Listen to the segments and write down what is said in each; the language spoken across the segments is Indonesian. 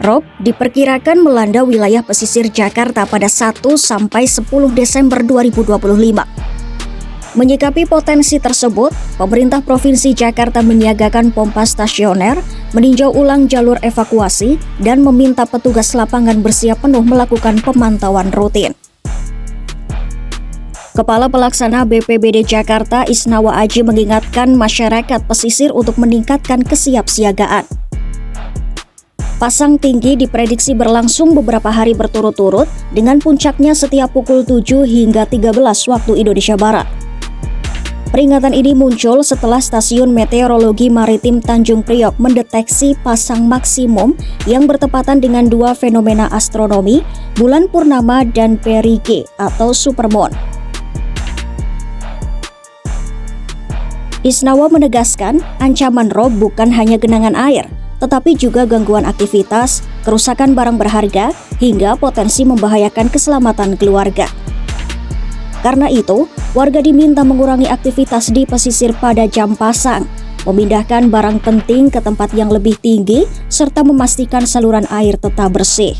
Rob diperkirakan melanda wilayah pesisir Jakarta pada 1 sampai 10 Desember 2025. Menyikapi potensi tersebut, pemerintah Provinsi Jakarta menyiagakan pompa stasioner, meninjau ulang jalur evakuasi, dan meminta petugas lapangan bersiap penuh melakukan pemantauan rutin. Kepala Pelaksana BPBD Jakarta Isnawa Aji mengingatkan masyarakat pesisir untuk meningkatkan kesiapsiagaan. Pasang tinggi diprediksi berlangsung beberapa hari berturut-turut dengan puncaknya setiap pukul 7 hingga 13 waktu Indonesia Barat. Peringatan ini muncul setelah Stasiun Meteorologi Maritim Tanjung Priok mendeteksi pasang maksimum yang bertepatan dengan dua fenomena astronomi, bulan purnama dan perigee atau supermoon. Isnawa menegaskan ancaman Rob bukan hanya genangan air, tetapi juga gangguan aktivitas, kerusakan barang berharga, hingga potensi membahayakan keselamatan keluarga. Karena itu, warga diminta mengurangi aktivitas di pesisir pada jam pasang, memindahkan barang penting ke tempat yang lebih tinggi, serta memastikan saluran air tetap bersih.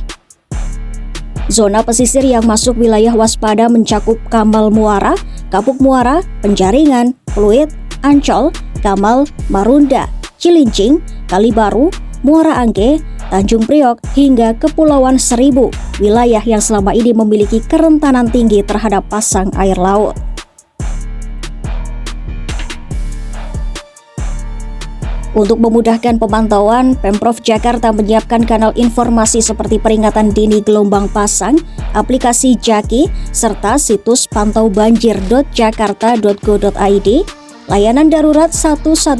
Zona pesisir yang masuk wilayah waspada mencakup Kamal Muara, Kapuk Muara, Penjaringan, Pluit, Ancol, Kamal, Marunda, Cilincing, Kalibaru, Muara Angke, Tanjung Priok, hingga Kepulauan Seribu, wilayah yang selama ini memiliki kerentanan tinggi terhadap pasang air laut. Untuk memudahkan pemantauan, Pemprov Jakarta menyiapkan kanal informasi seperti peringatan dini gelombang pasang, aplikasi Jaki, serta situs pantaubanjir.jakarta.go.id. Layanan darurat 112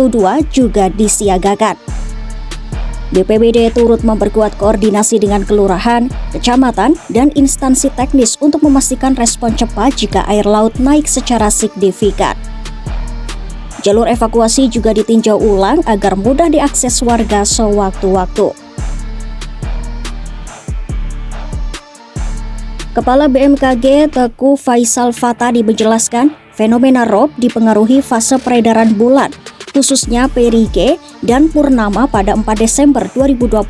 juga disiagakan. BPBD turut memperkuat koordinasi dengan kelurahan, kecamatan, dan instansi teknis untuk memastikan respon cepat jika air laut naik secara signifikan. Jalur evakuasi juga ditinjau ulang agar mudah diakses warga sewaktu-waktu. Kepala BMKG Teguh Faisal Fatadi menjelaskan, fenomena Rob dipengaruhi fase peredaran bulan, khususnya perigee dan purnama pada 4 Desember 2025,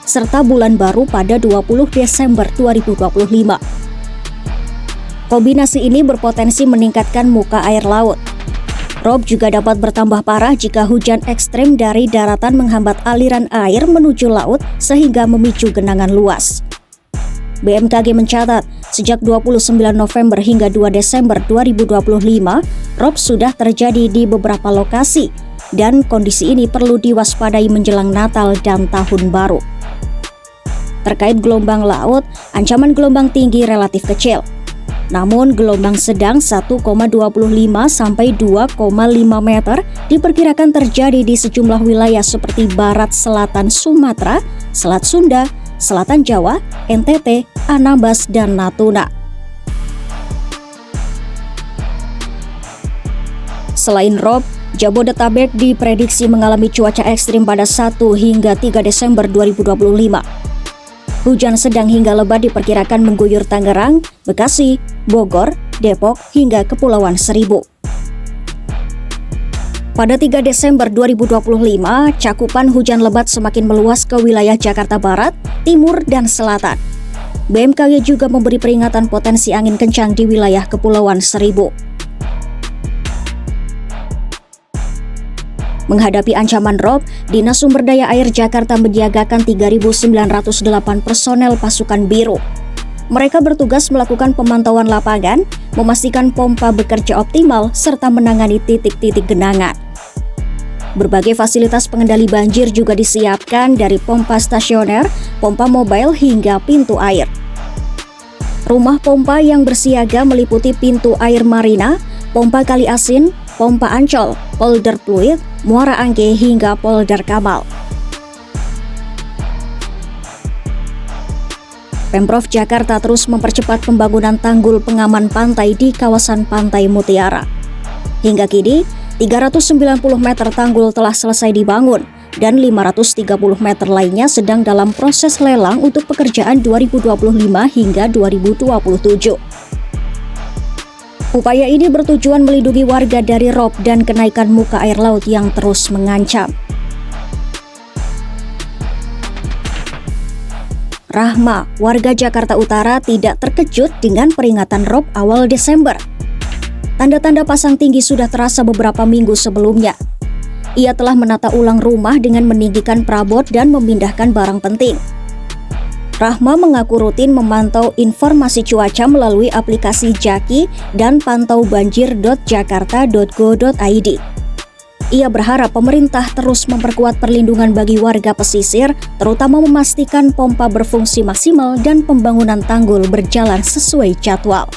serta bulan baru pada 20 Desember 2025. Kombinasi ini berpotensi meningkatkan muka air laut. Rob juga dapat bertambah parah jika hujan ekstrem dari daratan menghambat aliran air menuju laut sehingga memicu genangan luas. BMKG mencatat, sejak 29 November hingga 2 Desember 2025, Rob sudah terjadi di beberapa lokasi, dan kondisi ini perlu diwaspadai menjelang Natal dan Tahun Baru. Terkait gelombang laut, ancaman gelombang tinggi relatif kecil. Namun gelombang sedang 1,25 sampai 2,5 meter diperkirakan terjadi di sejumlah wilayah seperti Barat Selatan Sumatera, Selat Sunda, Selatan Jawa, NTT, Anambas, dan Natuna. Selain Rob, Jabodetabek diprediksi mengalami cuaca ekstrim pada 1 hingga 3 Desember 2025. Hujan sedang hingga lebat diperkirakan mengguyur Tangerang, Bekasi, Bogor, Depok, hingga Kepulauan Seribu. Pada 3 Desember 2025, cakupan hujan lebat semakin meluas ke wilayah Jakarta Barat, Timur, dan Selatan. BMKG juga memberi peringatan potensi angin kencang di wilayah Kepulauan Seribu. Menghadapi ancaman Rob, Dinas Sumber Daya Air Jakarta menyiagakan 3.908 personel pasukan biru. Mereka bertugas melakukan pemantauan lapangan, memastikan pompa bekerja optimal, serta menangani titik-titik genangan. Berbagai fasilitas pengendali banjir juga disiapkan dari pompa stasioner, pompa mobile, hingga pintu air. Rumah pompa yang bersiaga meliputi pintu air Marina, pompa Kali Asin, pompa Ancol, polder Pluit, Muara Angke, hingga polder Kamal. Pemprov Jakarta terus mempercepat pembangunan tanggul pengaman pantai di kawasan Pantai Mutiara. Hingga kini, 390 meter tanggul telah selesai dibangun dan 530 meter lainnya sedang dalam proses lelang untuk pekerjaan 2025 hingga 2027. Upaya ini bertujuan melindungi warga dari Rob dan kenaikan muka air laut yang terus mengancam. Rahma, warga Jakarta Utara, tidak terkejut dengan peringatan Rob awal Desember. Tanda-tanda pasang tinggi sudah terasa beberapa minggu sebelumnya. Ia telah menata ulang rumah dengan meninggikan perabot dan memindahkan barang penting. Rahma mengaku rutin memantau informasi cuaca melalui aplikasi Jaki dan pantaubanjir.jakarta.go.id. Ia berharap pemerintah terus memperkuat perlindungan bagi warga pesisir, terutama memastikan pompa berfungsi maksimal dan pembangunan tanggul berjalan sesuai jadwal.